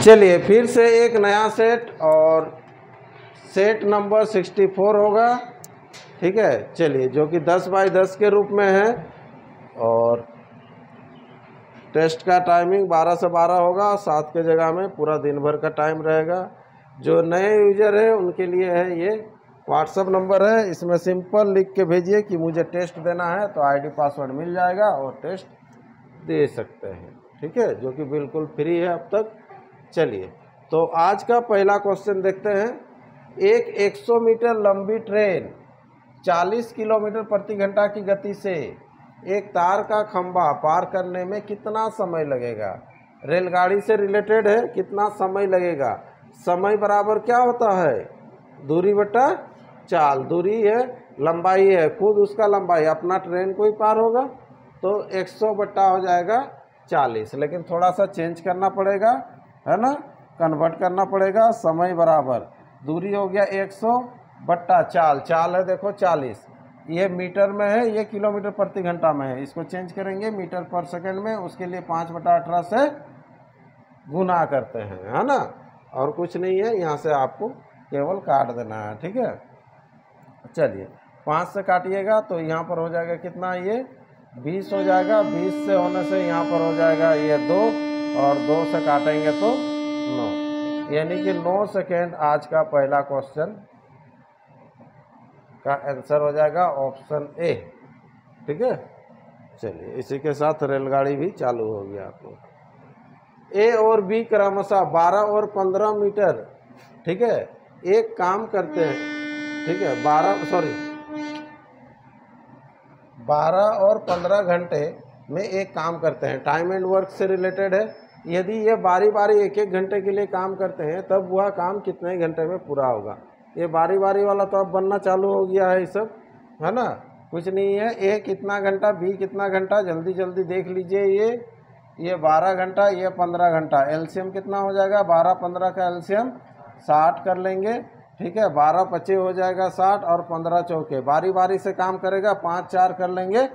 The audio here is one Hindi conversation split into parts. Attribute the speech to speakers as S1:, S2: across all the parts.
S1: चलिए फिर से एक नया सेट, और सेट नंबर 64 होगा। ठीक है, चलिए, जो कि 10 बाई 10 के रूप में है, और टेस्ट का टाइमिंग 12 से 12 होगा, और 7 के जगह में पूरा दिन भर का टाइम रहेगा। जो नए यूजर है उनके लिए है, ये व्हाट्सअप नंबर है, इसमें सिंपल लिख के भेजिए कि मुझे टेस्ट देना है, तो आईडी पासवर्ड मिल जाएगा और टेस्ट दे सकते हैं। ठीक है, जो कि बिल्कुल फ्री है अब तक। चलिए, तो आज का पहला क्वेश्चन देखते हैं। एक 100 मीटर लंबी ट्रेन 40 किलोमीटर प्रति घंटा की गति से एक तार का खंभा पार करने में कितना समय लगेगा? रेलगाड़ी से रिलेटेड है, कितना समय लगेगा। समय बराबर क्या होता है? दूरी बटा चाल। दूरी है, लंबाई है, खुद उसका लंबाई, अपना ट्रेन को ही पार होगा, तो 100 बट्टा हो जाएगा 40। लेकिन थोड़ा सा चेंज करना पड़ेगा, है ना, कन्वर्ट करना पड़ेगा। समय बराबर दूरी हो गया 100 बट्टा चाल। चाल है देखो 40, ये मीटर में है, ये किलोमीटर प्रति घंटा में है। इसको चेंज करेंगे मीटर पर सेकंड में, उसके लिए 5/18 से गुना करते हैं, है ना, और कुछ नहीं है। यहाँ से आपको केवल काट देना है। ठीक है, चलिए 5 से काटिएगा तो यहाँ पर हो जाएगा कितना, ये 20 हो जाएगा। 20 से होने से यहाँ पर हो जाएगा ये 2, और 2 से काटेंगे तो 9, यानी कि 9 सेकेंड आज का पहला क्वेश्चन का आंसर हो जाएगा ऑप्शन ए। ठीक है, चलिए, इसी के साथ रेलगाड़ी भी चालू हो गया आप लोग। ए और बी क्रमशः 12 और 15 मीटर, ठीक है, एक काम करते हैं। ठीक है, 12 और 15 घंटे में एक काम करते हैं। टाइम एंड वर्क से रिलेटेड है। यदि ये बारी बारी एक एक घंटे के लिए काम करते हैं, तब वह काम कितने घंटे में पूरा होगा। ये बारी बारी वाला तो अब बनना चालू हो गया है, ये सब, है ना, कुछ नहीं है। ए कितना घंटा, बी कितना घंटा, जल्दी जल्दी देख लीजिए। ये 12 घंटा, ये 15 घंटा। एलसीएम कितना हो जाएगा? 12-15 का एलसीएम 60 कर लेंगे। ठीक है, 12 25 हो जाएगा 60, और 15 चौके। बारी बारी से काम करेगा, 5-4 कर लेंगे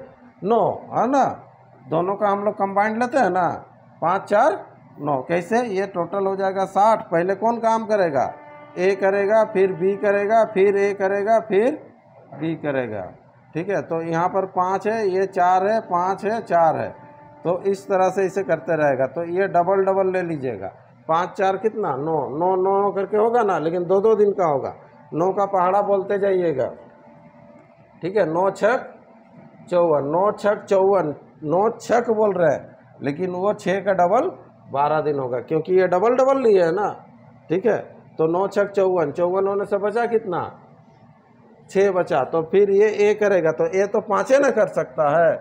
S1: 9, है ना। दोनों का हम लोग कंबाइंड लेते हैं ना, 5-4 9। कैसे? ये टोटल हो जाएगा 60। पहले कौन काम करेगा? ए करेगा, फिर बी करेगा, फिर ए करेगा, फिर बी करेगा। ठीक है, तो यहाँ पर 5 है, ये 4 है, 5 है, 4 है, तो इस तरह से इसे करते रहेगा। तो ये डबल डबल ले लीजिएगा। 5-4 कितना? 9 9 9 करके होगा ना, लेकिन 2-2 दिन का होगा। 9 का पहाड़ा बोलते जाइएगा। ठीक है, 9 छक 54, 9 छक 54, 9 छक बोल रहे हैं, लेकिन वो 6 का डबल 12 दिन होगा, क्योंकि ये डबल डबल लिए है ना। ठीक है, तो 9 छक 54, 54 होने से बचा कितना? 6 बचा। तो फिर ये ए करेगा, तो ए तो 5 ना कर सकता है,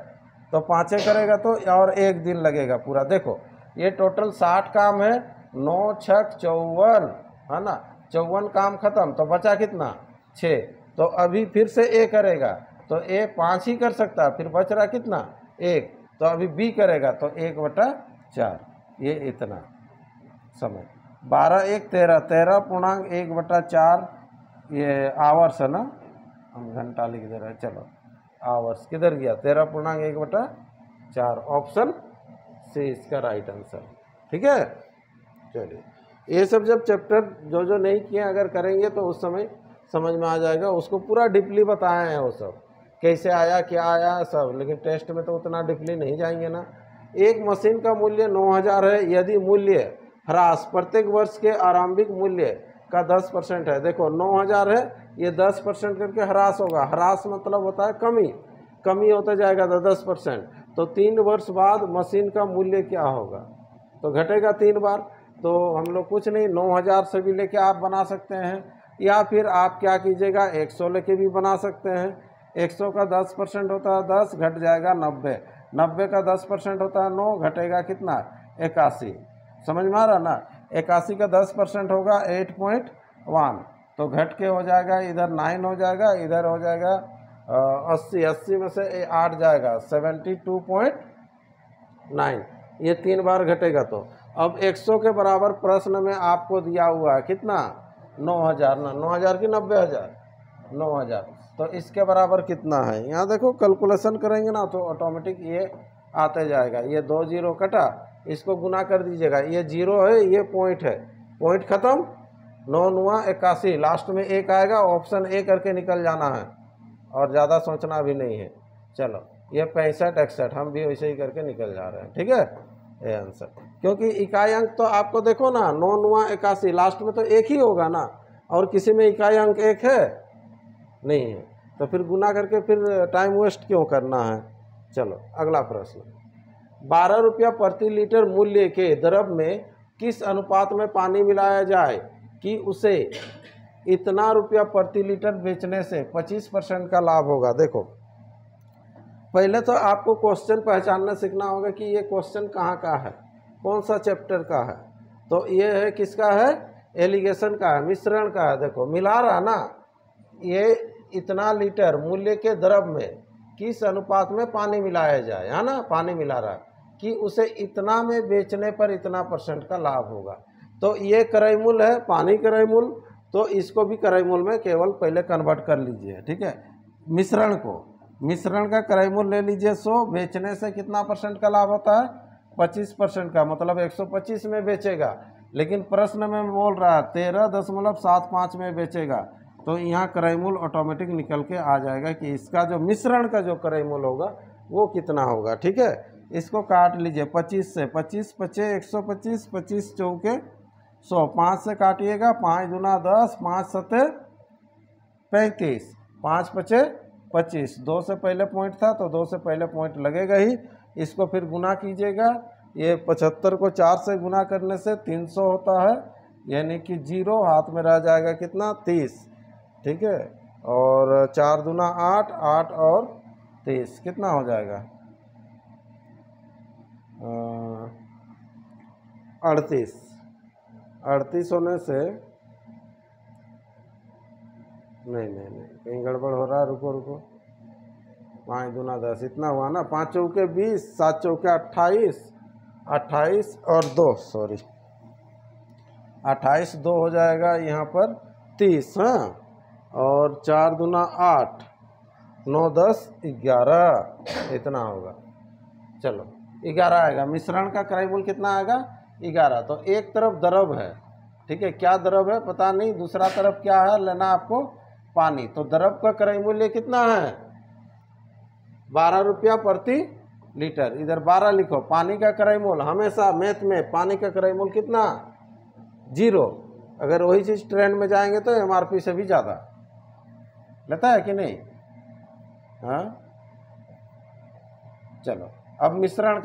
S1: तो 5 करेगा तो और 1 दिन लगेगा पूरा। देखो, ये टोटल 60 काम है, 9 छक 54, है ना, 54 काम खत्म, तो बचा कितना? 6। तो अभी फिर से ए करेगा, तो ए 5 ही कर सकता है, फिर बच रहा कितना? 1। तो अभी बी करेगा, तो 1/4, ये इतना समय। 12-1 13, 13.1/4, ये आवर्स है ना, हम घंटा लिख दे रहे हैं। चलो, आवर्स किधर गया? 13.1/4, ऑप्शन सी इसका राइट आंसर। ठीक है, चलिए, ये सब जब चैप्टर जो नहीं किए अगर करेंगे तो उस समय समझ में आ जाएगा। उसको पूरा डीपली बताए हैं वो सब, कैसे आया, क्या आया सब, लेकिन टेस्ट में तो उतना डीपली नहीं जाएंगे ना। एक मशीन का मूल्य 9000 है, यदि मूल्य ह्रास प्रत्येक वर्ष के आरंभिक मूल्य का 10% है। देखो 9000 है, ये 10% करके ह्रास होगा। ह्रास मतलब होता है कमी, कमी होता जाएगा 10%। तो 3 वर्ष बाद मशीन का मूल्य क्या होगा? तो घटेगा 3 बार। तो हम लोग कुछ नहीं, 9000 से भी लेके आप बना सकते हैं, या फिर आप क्या कीजिएगा, 100 लेके भी बना सकते हैं। 100 का 10% होता है 10, घट जाएगा 90। 90 का 10% होता है 9, घटेगा कितना? 81। समझ में आ रहा ना? 81 का 10% होगा 8.1, तो घट के हो जाएगा इधर 9 हो जाएगा, इधर हो जाएगा 80। 80 में से 8 जाएगा 72.9। ये 3 बार घटेगा। तो अब 100 के बराबर प्रश्न में आपको दिया हुआ है कितना? 9000 ना, 9000 की 90000, 9000। तो इसके बराबर कितना है? यहाँ देखो, कैलकुलेशन करेंगे ना तो ऑटोमेटिक ये आते जाएगा। ये 2 0 कटा, इसको गुना कर दीजिएगा, ये 0 है, ये पॉइंट है, पॉइंट ख़त्म, 9 9 81, लास्ट में 1 आएगा, ऑप्शन ए करके निकल जाना है और ज़्यादा सोचना भी नहीं है। चलो ये 65 61 हम भी वैसे ही करके निकल जा रहे हैं, ठीक है, ये आंसर। क्योंकि इकाई अंक तो आपको देखो ना 9 9 81, लास्ट में तो 1 ही होगा ना, और किसी में इकाई अंक 1 है नहीं है, तो फिर गुना करके फिर टाइम वेस्ट क्यों करना है। चलो अगला प्रश्न, 12 रुपया प्रति लीटर मूल्य के द्रव में किस अनुपात में पानी मिलाया जाए कि उसे इतना रुपया प्रति लीटर बेचने से 25% का लाभ होगा। देखो पहले तो आपको क्वेश्चन पहचानना सीखना होगा कि ये क्वेश्चन कहाँ का है, कौन सा चैप्टर का है। तो ये है किसका है, एलिगेशन का है, मिश्रण का है। देखो मिला रहा ना, ये इतना लीटर मूल्य के द्रव में किस अनुपात में पानी मिलाया जाए, है ना, पानी मिला रहा कि उसे इतना में बेचने पर इतना % का लाभ होगा। तो ये क्रय मूल्य है, पानी क्रय मूल्य, तो इसको भी क्रय मूल्य में केवल पहले कन्वर्ट कर लीजिए, ठीक है। मिश्रण को, मिश्रण का क्रय मूल्य ले लीजिए 100, बेचने से कितना % का लाभ होता है, 25% का, मतलब 125 में बेचेगा। लेकिन प्रश्न में बोल रहा है 13.75 में बेचेगा, तो यहाँ क्रय मूल्य ऑटोमेटिक निकल के आ जाएगा कि इसका जो मिश्रण का जो क्रय मूल्य होगा वो कितना होगा, ठीक है। इसको काट लीजिए 25 से, 25 पचे 125, 25 चौके 100, 5 से काटिएगा, 5 दूना 10, 5 सत्ते 35, 5 पचे 25, 2 से पहले पॉइंट था तो 2 से पहले पॉइंट लगेगा ही। इसको फिर गुना कीजिएगा, ये 75 को 4 से गुना करने से 300 होता है, यानी कि 0 हाथ में रह जाएगा कितना, 30, ठीक है। और 4 दूना 8, 8 और 30 कितना हो जाएगा, 38, 38 होने से नहीं कहीं गड़बड़ हो रहा है, रुको 5 दूना 10, इतना हुआ ना, 5 चौके 20, 7 चौके 28, 28 और 2 सॉरी 28, 2 हो जाएगा यहाँ पर 30, हाँ, और 4 दूना 8, 9 10 11, इतना होगा। चलो 11 आएगा, मिश्रण का क्रय मूल्य कितना आएगा, 11। तो एक तरफ द्रव है, ठीक है, क्या द्रव है पता नहीं, दूसरा तरफ क्या है लेना आपको, पानी। तो द्रव का क्रय मूल्य कितना है, 12 रुपया प्रति लीटर, इधर 12 लिखो। पानी का क्रय मूल्य हमेशा मैथ में पानी का क्रय मूल्य कितना, 0। अगर वही चीज़ ट्रेंड में जाएंगे तो MRP से भी ज़्यादा लेता है कि नहीं, हाँ। चलो अब मिश्रण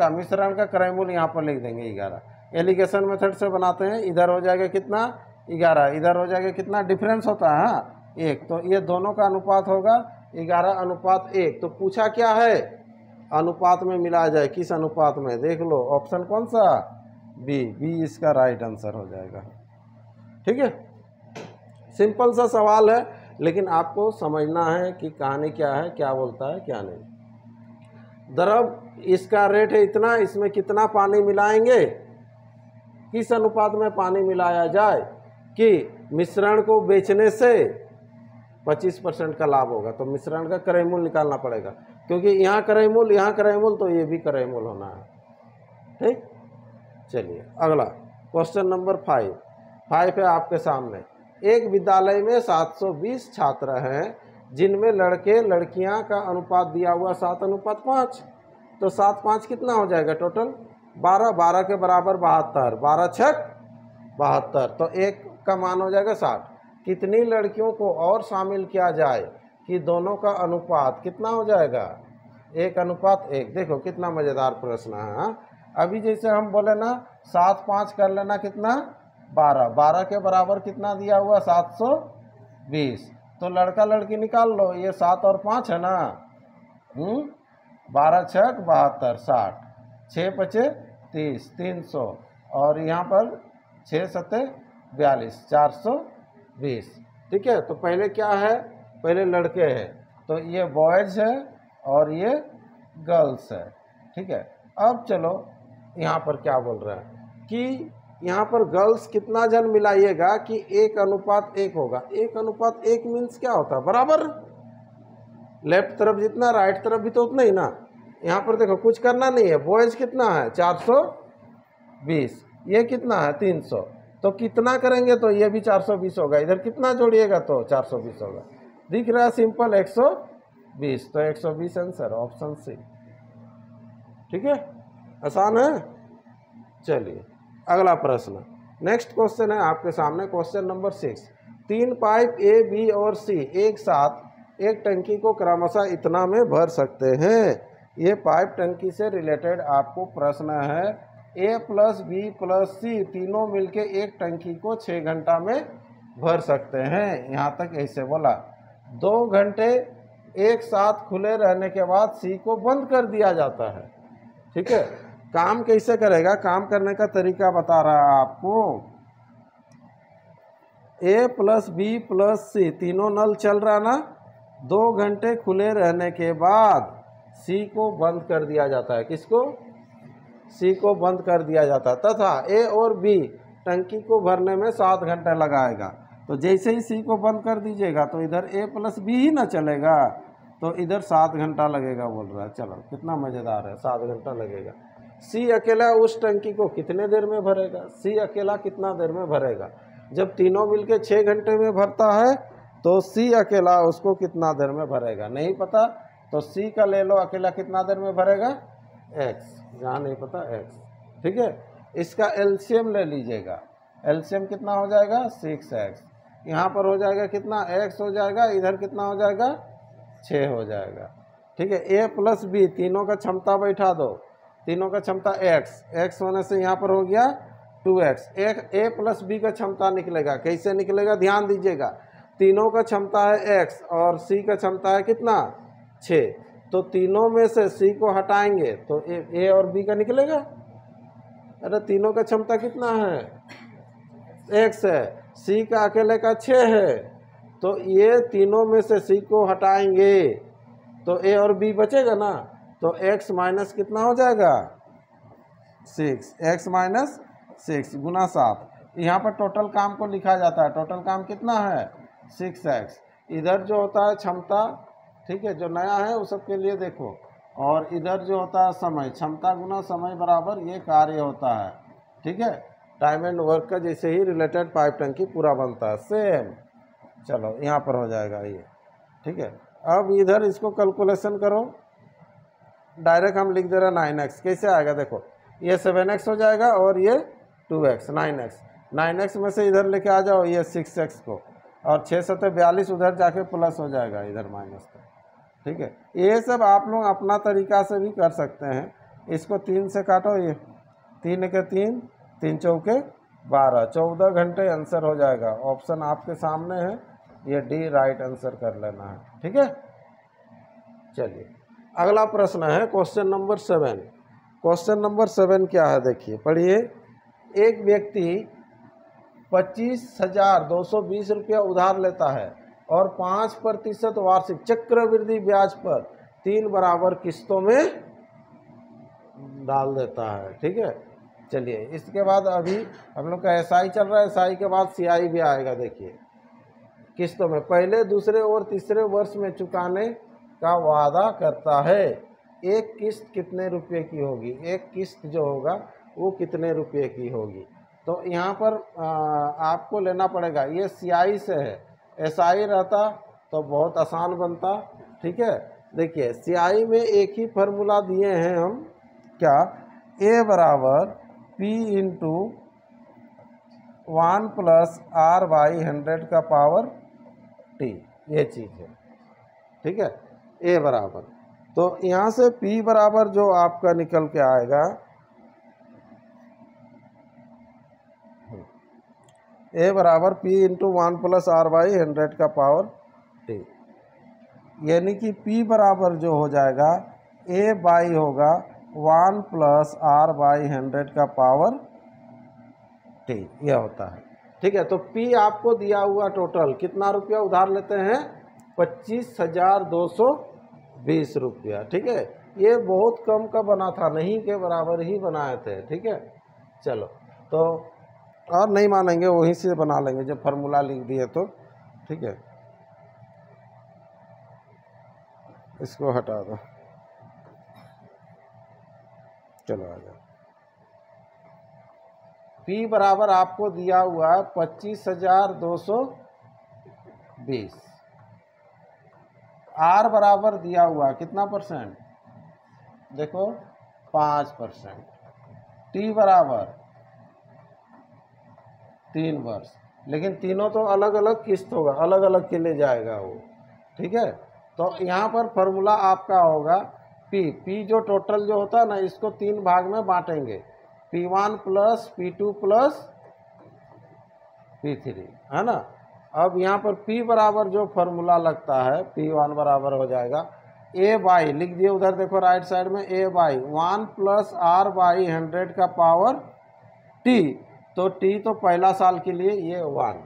S1: का क्रय मूल्य यहाँ पर लिख देंगे 11। एलिगेशन मेथड से बनाते हैं, इधर हो जाएगा कितना, 11, इधर हो जाएगा कितना, डिफरेंस होता है, हाँ 1, तो ये दोनों का अनुपात होगा 11:1। तो पूछा क्या है, अनुपात में मिलाया जाए, किस अनुपात में, देख लो ऑप्शन कौन सा, बी इसका राइट आंसर हो जाएगा, ठीक है। सिंपल सा सवाल है, लेकिन आपको समझना है कि कहानी क्या है, क्या बोलता है क्या नहीं। द्रव इसका रेट है इतना, इसमें कितना पानी मिलाएंगे, किस अनुपात में पानी मिलाया जाए कि मिश्रण को बेचने से 25% का लाभ होगा। तो मिश्रण का क्रय मूल्य निकालना पड़ेगा, क्योंकि यहाँ क्रय मूल्य, यहाँ क्रय मूल्य, तो ये भी क्रय मूल्य होना है, ठीक। चलिए अगला क्वेश्चन नंबर 5 है आपके सामने। एक विद्यालय में 720 छात्र हैं, जिनमें लड़के लड़कियां का अनुपात दिया हुआ 7:5। तो 7 5 कितना हो जाएगा टोटल, 12, 12 के बराबर 72, 12 छक 72, तो 1 का मान हो जाएगा 60। कितनी लड़कियों को और शामिल किया जाए कि दोनों का अनुपात कितना हो जाएगा, 1:1। देखो कितना मज़ेदार प्रश्न है, हाँ? अभी जैसे हम बोले ना 7 5 कर लेना कितना, 12, 12 के बराबर कितना दिया हुआ 720। तो लड़का लड़की निकाल लो, ये 7 और 5 है ना, 12 छक 72, 60, 6 पचे 30, 300, और यहाँ पर 6 सत्ते 42, 420, ठीक है। तो पहले क्या है, पहले लड़के हैं, तो ये बॉयज़ है और ये गर्ल्स है, ठीक है। अब चलो यहाँ पर क्या बोल रहा है कि यहाँ पर गर्ल्स कितना जन मिलाइएगा कि 1:1 होगा। 1:1 मीन्स क्या होता है, बराबर, लेफ्ट तरफ जितना राइट तरफ भी तो उतना ही ना। यहाँ पर देखो कुछ करना नहीं है, बॉयज़ कितना है 420, 20, ये कितना है 300, तो कितना करेंगे तो ये भी 420 होगा, इधर कितना जोड़िएगा तो 420 होगा। दिख रहा है सिंपल 120, तो 120 आंसर ऑप्शन सी। ठीक है, आसान है। चलिए अगला प्रश्न, नेक्स्ट क्वेश्चन है आपके सामने, question number 6। 3 pipe A, B और सी एक साथ एक टंकी को क्रमशः इतना में भर सकते हैं। ये पाइप टंकी से रिलेटेड आपको प्रश्न है। ए प्लस बी प्लस सी तीनों मिलके एक टंकी को 6 घंटा में भर सकते हैं। यहाँ तक ऐसे बोला। 2 घंटे एक साथ खुले रहने के बाद सी को बंद कर दिया जाता है। ठीक है, काम कैसे करेगा, काम करने का तरीका बता रहा है आपको। ए प्लस बी प्लस सी तीनों नल चल रहा ना, 2 घंटे खुले रहने के बाद सी को बंद कर दिया जाता है। किसको? सी को बंद कर दिया जाता है, तथा ए और बी टंकी को भरने में 7 घंटे लगाएगा। तो जैसे ही सी को बंद कर दीजिएगा तो इधर ए प्लस बी ही ना चलेगा, तो इधर 7 घंटा लगेगा बोल रहा है। चलो कितना मज़ेदार है, 7 घंटा लगेगा। सी अकेला उस टंकी को कितने देर में भरेगा? सी अकेला कितना देर में भरेगा? जब तीनों मिलके 6 घंटे में भरता है तो सी अकेला उसको कितना देर में भरेगा नहीं पता, तो सी का ले लो, अकेला कितना देर में भरेगा? एक्स, जहाँ नहीं पता एक्स। ठीक है, इसका एलसीएम ले लीजिएगा। एलसीएम कितना हो जाएगा? 6x। यहाँ पर हो जाएगा कितना? x हो जाएगा, इधर कितना हो जाएगा? 6 हो जाएगा। ठीक है, ए प्लस बी तीनों का क्षमता बैठा दो, तीनों का क्षमता x होने से यहाँ पर हो गया 2x। ए प्लस बी का क्षमता निकलेगा, कैसे निकलेगा ध्यान दीजिएगा। तीनों का क्षमता है x और सी का क्षमता है कितना? 6। तो तीनों में से सी को हटाएंगे तो ए और बी का निकलेगा। अरे तीनों का क्षमता कितना है? x है, सी का अकेले का 6 है, तो ये तीनों में से सी को हटाएंगे तो ए और बी बचेगा ना, तो x माइनस कितना हो जाएगा? 6। x माइनस 6 गुना 7। यहाँ पर टोटल काम को लिखा जाता है, टोटल काम कितना है? 6x। इधर जो होता है क्षमता, ठीक है, जो नया है उस सब के लिए देखो, और इधर जो होता है समय, क्षमता गुना समय बराबर ये कार्य होता है। ठीक है, टाइम एंड वर्क का जैसे ही रिलेटेड पाइप टंकी पूरा बनता है सेम। चलो यहाँ पर हो जाएगा ये। ठीक है, अब इधर इसको कैलकुलेशन करो, डायरेक्ट हम लिख दे रहे हैं 9x। कैसे आएगा देखो, ये 7x हो जाएगा और ये 2x, 9x में से इधर लेके आ जाओ ये 6x को, और 6 7 42 उधर जाके प्लस हो जाएगा, इधर माइनस का। ठीक है, ये सब आप लोग अपना तरीका से भी कर सकते हैं। इसको 3 से काटो, ये 3 के 3, 3 चौके 12, 14 घंटे आंसर हो जाएगा। ऑप्शन आपके सामने है, ये डी राइट आंसर कर लेना है। ठीक है, चलिए अगला प्रश्न है क्वेश्चन नंबर 7। क्वेश्चन नंबर 7 क्या है देखिए, पढ़िए। एक व्यक्ति 25,220 रुपया उधार लेता है और 5% वार्षिक चक्रवृद्धि ब्याज पर 3 बराबर किस्तों में डाल देता है। ठीक है, चलिए इसके बाद अभी हम लोग का एसआई चल रहा है, एसआई के बाद सीआई भी आएगा। देखिए किस्तों में पहले, दूसरे और तीसरे वर्ष में चुकाने का वादा करता है। एक किस्त कितने रुपए की होगी? एक किस्त जो होगा वो कितने रुपए की होगी? तो यहाँ पर आपको लेना पड़ेगा, ये सीआई से है, एसआई रहता तो बहुत आसान बनता। ठीक है, देखिए सीआई में एक ही फार्मूला दिए हैं हम, क्या? ए बराबर P into 1 plus R by 100 का पावर टी, ये चीज़ है। ठीक है, ए बराबर, तो यहाँ से P बराबर जो आपका निकल के आएगा, ए बराबर P into 1 plus R by 100 का पावर टी, यानी कि P बराबर जो हो जाएगा ए बाई होगा 1 प्लस आर बाई 100 का पावर टी, यह होता है। ठीक है, तो P आपको दिया हुआ टोटल कितना रुपया उधार लेते हैं? 25,220 रुपया। ठीक है, ये बहुत कम का बना था, नहीं के बराबर ही बनाए थे। ठीक है, चलो तो और नहीं मानेंगे वहीं से बना लेंगे जब फार्मूला लिख दिए तो। ठीक है, इसको हटा दो, चलो आ जाओ। P बराबर आपको दिया हुआ है 25,220। R बराबर दिया हुआ है कितना परसेंट, देखो 5%। T बराबर 3 वर्ष, लेकिन तीनों तो अलग अलग किस्त होगा, अलग अलग के लिए जाएगा वो, ठीक है। तो यहाँ पर फॉर्मूला आपका होगा P जो टोटल जो होता है ना, इसको 3 भाग में बांटेंगे, P1 plus P2 plus P3, है ना। अब यहाँ पर P बराबर जो फॉर्मूला लगता है, P1 बराबर हो जाएगा A बाई, लिख दिए उधर देखो राइट साइड में, A by 1 plus R by 100 का पावर T। तो T तो पहला साल के लिए ये 1,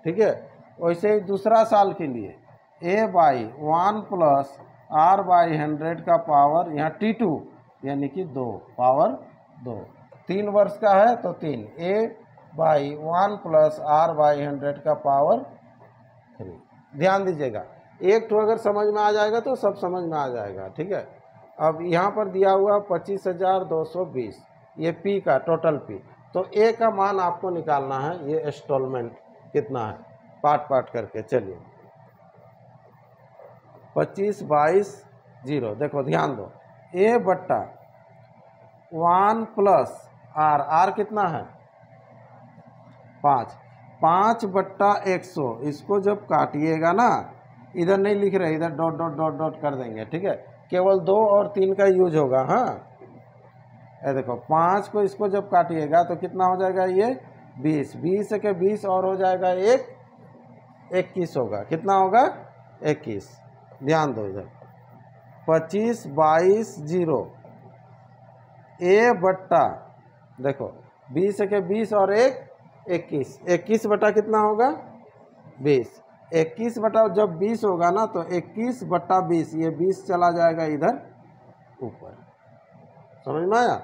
S1: ठीक है। वैसे ही दूसरा साल के लिए A by 1 plus R by 100 का पावर यहाँ T2 यानी कि 2 पावर 2। 3 वर्ष का है तो 3, A by 1 plus R by 100 का पावर 3। ध्यान दीजिएगा, एक तो अगर समझ में आ जाएगा तो सब समझ में आ जाएगा, ठीक है। अब यहाँ पर दिया हुआ 25,220, ये P का टोटल P। तो A का मान आपको निकालना है, ये इंस्टॉलमेंट कितना है, पार्ट पार्ट करके चलिए। 25, 22, 0, देखो ध्यान दो, A बट्टा 1 प्लस R कितना है 5, 5 बट्टा 100, इसको जब काटिएगा ना, इधर नहीं लिख रहे, इधर डॉट डॉट डॉट डॉट कर देंगे, ठीक है। केवल 2 और 3 का यूज होगा, हाँ। ये देखो 5 को इसको जब काटिएगा तो कितना हो जाएगा ये 20, 20 के 20 और हो जाएगा 1, 21 होगा, कितना होगा 21। ध्यान दो इधर 25, 22, 0, A बट्टा देखो 20 के 20 और 1, 21, 21 बटा कितना होगा 20, 21 बटा जब 20 होगा ना तो 21 बटा 20, ये 20 चला जाएगा इधर ऊपर, समझ में आया।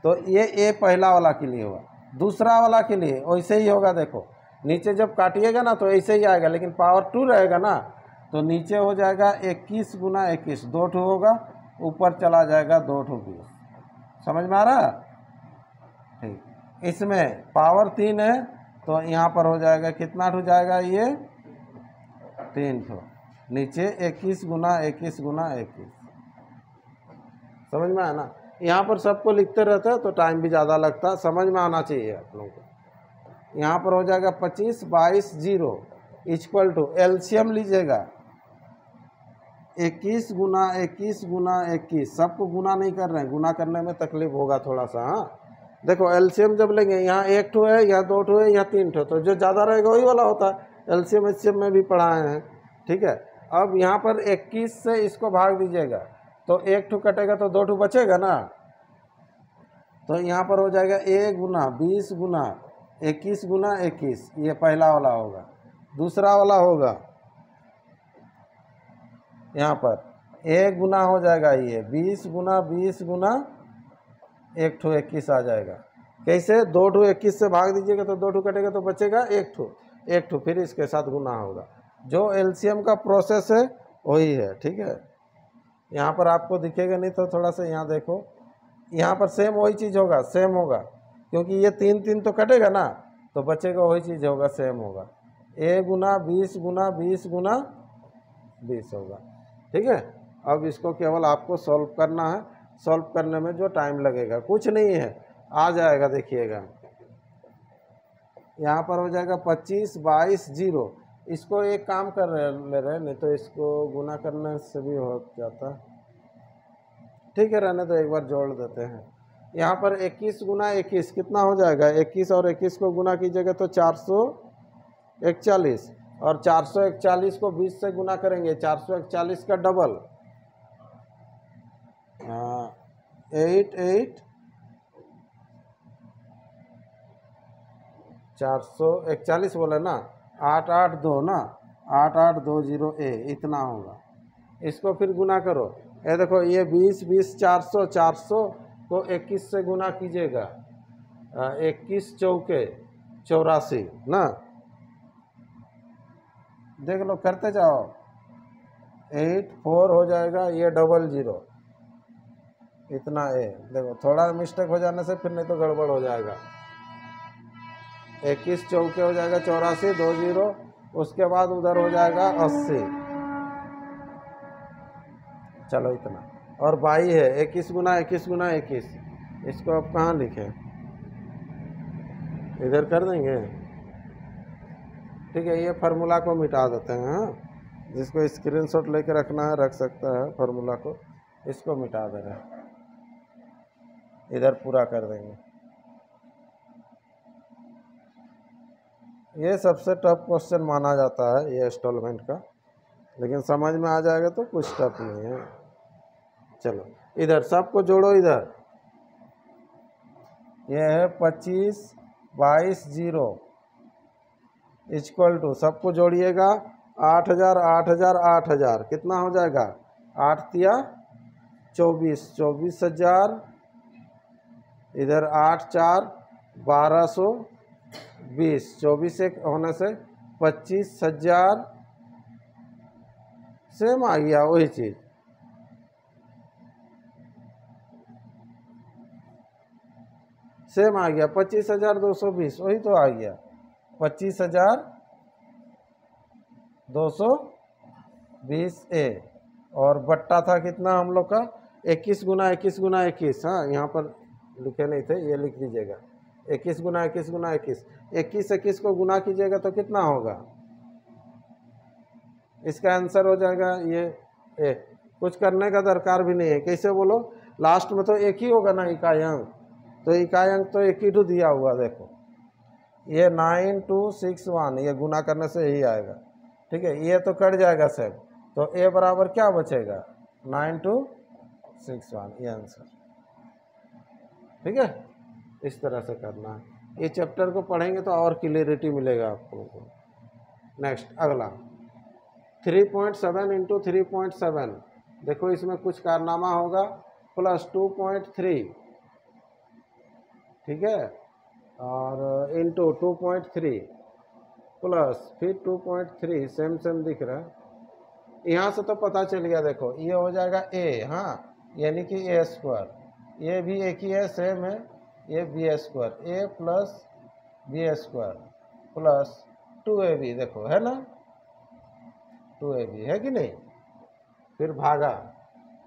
S1: तो ये A पहला वाला के लिए हुआ। दूसरा वाला के लिए वैसे ही होगा, देखो नीचे जब काटिएगा ना तो ऐसे ही आएगा, लेकिन पावर 2 रहेगा ना, तो नीचे हो जाएगा 21 गुना 21, 2 ठो होगा, ऊपर चला जाएगा 2 ठो 20। समझ में आ रहा है, ठीक। इसमें पावर 3 है तो यहाँ पर हो जाएगा कितना ठो जाएगा, ये 3 ठो, नीचे 21 गुना 21 गुना 21। समझ में आया ना। यहाँ पर सबको लिखते रहते हैं तो टाइम भी ज़्यादा लगता है, समझ में आना चाहिए आप लोगों को। यहाँ पर हो जाएगा 25, 22, 0 इक्वल टू एलसीएम लीजिएगा 21 गुना 21 गुना 21, सबको गुना नहीं कर रहे हैं, गुना करने में तकलीफ होगा थोड़ा सा, हाँ। देखो एलसीएम जब लेंगे, यहाँ 1 ठो है, यहाँ 2 ठो है, यहाँ 3 ठो, तो जो ज़्यादा रहेगा वही वाला होता है। एलसीएम एचसीएम में भी पढ़ाए हैं, ठीक है। अब यहाँ पर 21 से इसको भाग दीजिएगा तो 1 ठो कटेगा तो 2 ठो बचेगा ना, तो यहाँ पर हो जाएगा A गुना 20 गुना 21 गुना 21, ये पहला वाला होगा। दूसरा वाला होगा यहाँ पर A गुना हो जाएगा ये 20 गुना 20 गुना 1 ठो 21 आ जाएगा। कैसे, 2 ठो 21 से भाग दीजिएगा तो 2 ठो कटेगा तो बचेगा 1 ठो, फिर इसके साथ गुना होगा। जो एलसीएम का प्रोसेस है वही है, ठीक है। यहाँ पर आपको दिखेगा नहीं तो थोड़ा सा यहाँ देखो, यहाँ पर सेम वही चीज़ होगा, सेम होगा, क्योंकि ये 3 3 तो कटेगा ना, तो बचेगा वही चीज़ होगा, सेम होगा। A गुना 20 गुना 20 गुना 20 होगा, ठीक है। अब इसको केवल आपको सॉल्व करना है, सॉल्व करने में जो टाइम लगेगा कुछ नहीं है, आ जाएगा, देखिएगा। यहाँ पर हो जाएगा 25, 22, 0, इसको एक काम कर ले रहे नहीं तो इसको गुना करने से भी हो जाता, ठीक है, रहने तो एक बार जोड़ देते हैं। यहाँ पर 21 गुना 21 कितना हो जाएगा, 21 और 21 को गुना कीजिएगा तो 441, और 441 को 20 से गुना करेंगे, 441 का डबल 8 8 441 बोले ना, 882 ना, 8820 A इतना होगा। इसको फिर गुना करो, ये देखो ये 20 20 400, 400 को 21 से गुना कीजिएगा, 21 चौके 84 ना, देख लो करते जाओ, 84 हो जाएगा, ये 00 इतना A। देखो थोड़ा मिस्टेक हो जाने से फिर नहीं तो गड़बड़ हो जाएगा। 21 चौके हो जाएगा 84, 2 जीरो, उसके बाद उधर हो जाएगा 80। चलो इतना। और बाई है 21 गुना 21 गुना 21, इसको अब कहाँ लिखें, इधर कर देंगे। ठीक है, ये फार्मूला को मिटा देते हैं। हाँ, जिसको स्क्रीनशॉट लेके रखना है रख सकता है फार्मूला को, इसको मिटा दे रहे हैं, इधर पूरा कर देंगे। ये सबसे टफ क्वेश्चन माना जाता है ये इंस्टॉलमेंट का, लेकिन समझ में आ जाएगा तो कुछ टफ नहीं है। चलो इधर सबको जोड़ो, इधर ये है 25 22 0 इक्वल टू, सबको जोड़िएगा 8000 8000 8000, कितना हो जाएगा, 8 तिया 24, 24,000, इधर 8 4 1220, 24 एक होने से 25,000, सेम आ गया वही चीज। सेम आ गया 25,220, वही तो आ गया 25,220 और बट्टा था कितना हम लोग का, 21 गुना 21 गुना 21। हाँ, यहाँ पर लिखे नहीं थे, ये लिख दीजिएगा 21 गुना 21 गुना 21। 21 को गुना कीजिएगा तो कितना होगा, इसका आंसर हो जाएगा ये ए। कुछ करने का दरकार भी नहीं है, कैसे बोलो, लास्ट में तो एक ही होगा ना इकाई अंक, तो इकाई अंक तो एक ही तो दिया हुआ, देखो ये 9261, ये गुना करने से यही आएगा। ठीक है, ये तो कट जाएगा सब, तो ए बराबर क्या बचेगा, 9261, ये आंसर। ठीक है, इस तरह से करना है। ये चैप्टर को पढ़ेंगे तो और क्लियरिटी मिलेगा आपको। नेक्स्ट अगला 3.7 इंटू 3.7, देखो इसमें कुछ कारनामा होगा, प्लस 2.3, ठीक है, और इंटू 2.3 प्लस फिर 2.3, सेम सेम दिख रहा है। यहाँ से तो पता चल गया, देखो ये हो जाएगा ए, हाँ यानी कि ए स्क्वायर, ये भी एक ही है, सेम है, ये B square, A plus B square plus 2ab, देखो है ना 2ab है कि नहीं, फिर भागा,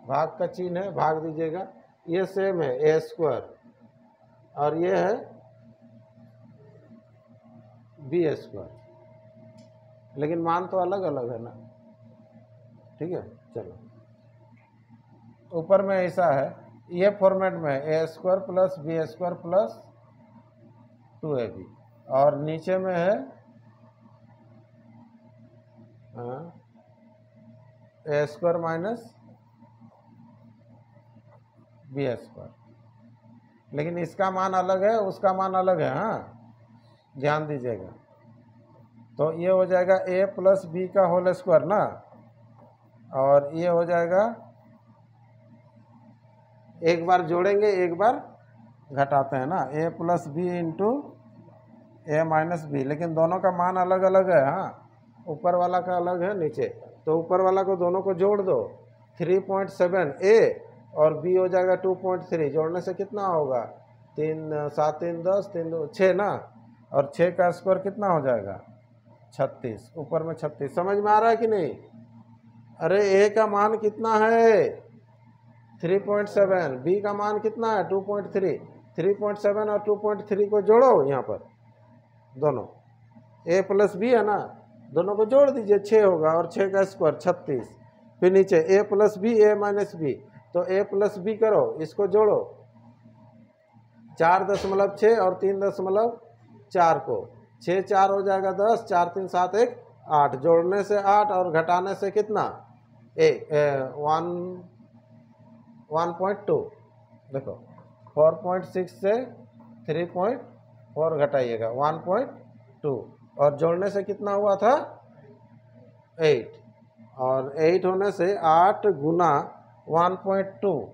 S1: भाग का चिन्ह है, भाग दीजिएगा, ये सेम है ए स्क्वायर और ये है बी स्क्वायर, लेकिन मान तो अलग अलग है ना। ठीक है, चलो ऊपर में ऐसा है, ये फॉर्मेट में A square plus B square plus 2ab, और नीचे में है A square minus B square, लेकिन इसका मान अलग है, उसका मान अलग है। हाँ, ध्यान दीजिएगा, तो ये हो जाएगा ए प्लस बी का होल स्क्वायर ना, और ये हो जाएगा, एक बार जोड़ेंगे एक बार घटाते हैं ना, ए प्लस बी इंटू ए माइनस बी, लेकिन दोनों का मान अलग अलग है। हाँ, ऊपर वाला का अलग है नीचे, तो ऊपर वाला को दोनों को जोड़ दो, 3.7 ए और बी हो जाएगा 2.3, जोड़ने से कितना होगा, 3 7 3 10 3 2 6 ना, और 6 का स्क्वायर कितना हो जाएगा 36, ऊपर में 36। समझ में आ रहा है कि नहीं, अरे ए का मान कितना है 3.7, बी का मान कितना है 2.3, 3.7 और 2.3 को जोड़ो, यहाँ पर दोनों ए प्लस बी है ना, दोनों को जोड़ दीजिए, 6 होगा, और 6 का स्क्वायर 36, फिर नीचे ए प्लस बी ए माइनस बी, तो ए प्लस बी करो, इसको जोड़ो, 4.6 और 3.4 को 6 4 हो जाएगा 10, 4 3 7 1 8, जोड़ने से 8 और घटाने से कितना 1.2, देखो 4.6 से 3.4 घटाइएगा 1.2, और जोड़ने से कितना हुआ था 8, और 8 होने से 8 गुना 1.2,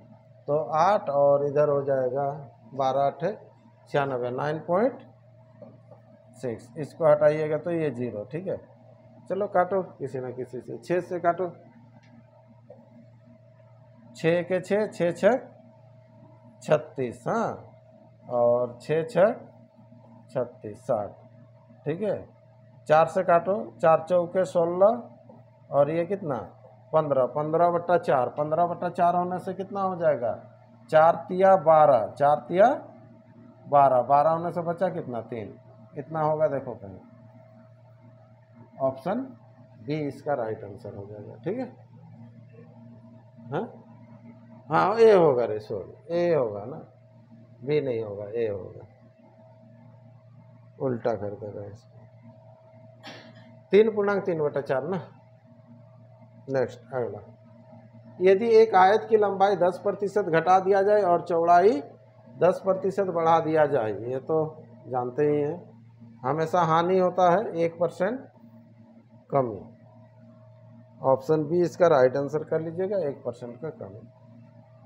S1: तो 8 और इधर हो जाएगा 12 8 96, 9.6, इसको हटाइएगा तो ये 0। ठीक है, चलो काटो किसी ना किसी से, 6 से काटो, 6 के 6 6 6 36, हाँ, और 6 6 36 60, ठीक है, 4 से काटो, 4 चौके 16 और ये कितना 15, 15/4, 15/4 होने से कितना हो जाएगा 4 तिया 12, 4 तिया 12, 12 होने से बचा कितना 3, इतना होगा देखो कहीं। ऑप्शन बी इसका राइट आंसर हो जाएगा। ठीक है, हाँ हाँ ए होगा रे, सॉरी ए होगा ना, बी नहीं होगा, ए होगा, उल्टा कर देगा इसको। 3.3/4 ना। नेक्स्ट अगला, यदि एक आयत की लंबाई 10% घटा दिया जाए और चौड़ाई 10% बढ़ा दिया जाए, ये तो जानते ही हैं, हमेशा हानि होता है 1% कमी। ऑप्शन बी इसका राइट आंसर कर लीजिएगा, 1% का कमी।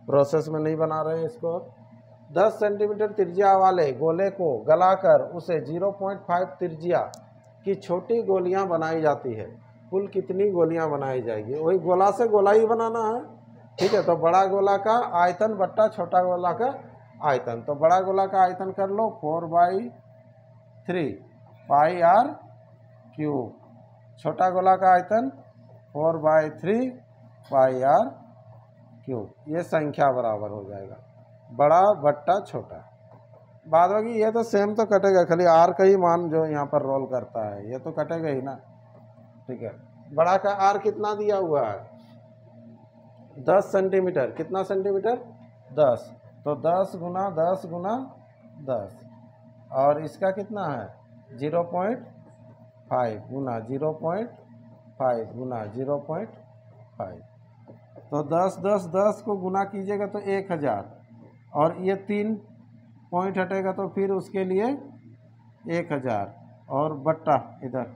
S1: प्रोसेस में नहीं बना रहे हैं इसको। 10 सेंटीमीटर त्रिज्या वाले गोले को गलाकर उसे 0.5 त्रिज्या की छोटी गोलियां बनाई जाती है। कुल कितनी गोलियां बनाई जाएगी? वही गोला से गोला ही बनाना है। ठीक है, तो बड़ा गोला का आयतन बट्टा छोटा गोला का आयतन। तो बड़ा गोला का आयतन कर लो 4/3 पाई r क्यूब, छोटा गोला का आयतन 4/3 पाई r क्यूब। ये संख्या बराबर हो जाएगा बड़ा बट्टा छोटा। बाद बाकी ये तो सेम तो कटेगा, खाली आर का ही मान जो यहाँ पर रोल करता है ये तो कटेगा ही ना। ठीक है, बड़ा का आर कितना दिया हुआ है 10 सेंटीमीटर, कितना सेंटीमीटर 10, तो 10 गुना 10 गुना 10, और इसका कितना है 0.5 गुना 0.5 गुना 0.5, तो 10 10 10 को गुना कीजिएगा तो 1000, और ये 3 पॉइंट हटेगा तो फिर उसके लिए 1000, और बट्टा इधर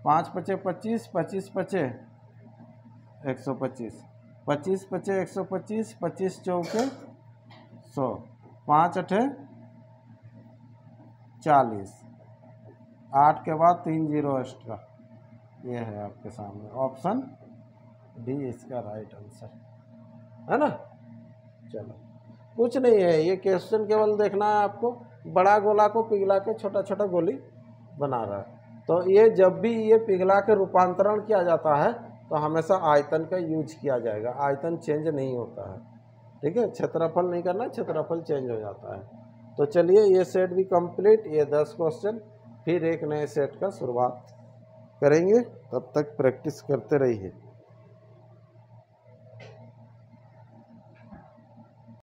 S1: 5 पचे 25, 25 पचे 125, 25 पचे 125, 25 चौके 100, 5 अठे 40, 8 के बाद 3 जीरो एक्स्ट्रा। ये है आपके सामने ऑप्शन डी इसका राइट आंसर है ना। चलो कुछ नहीं है, ये क्वेश्चन केवल देखना है आपको, बड़ा गोला को पिघला के छोटा छोटा गोली बना रहा है। तो ये जब भी ये पिघला के रूपांतरण किया जाता है तो हमेशा आयतन का यूज किया जाएगा, आयतन चेंज नहीं होता है। ठीक है, क्षेत्रफल नहीं करना, क्षेत्रफल चेंज हो जाता है। तो चलिए ये सेट भी कंप्लीट, ये 10 क्वेश्चन, फिर एक नए सेट का शुरुआत करेंगे, तब तक प्रैक्टिस करते रहिए।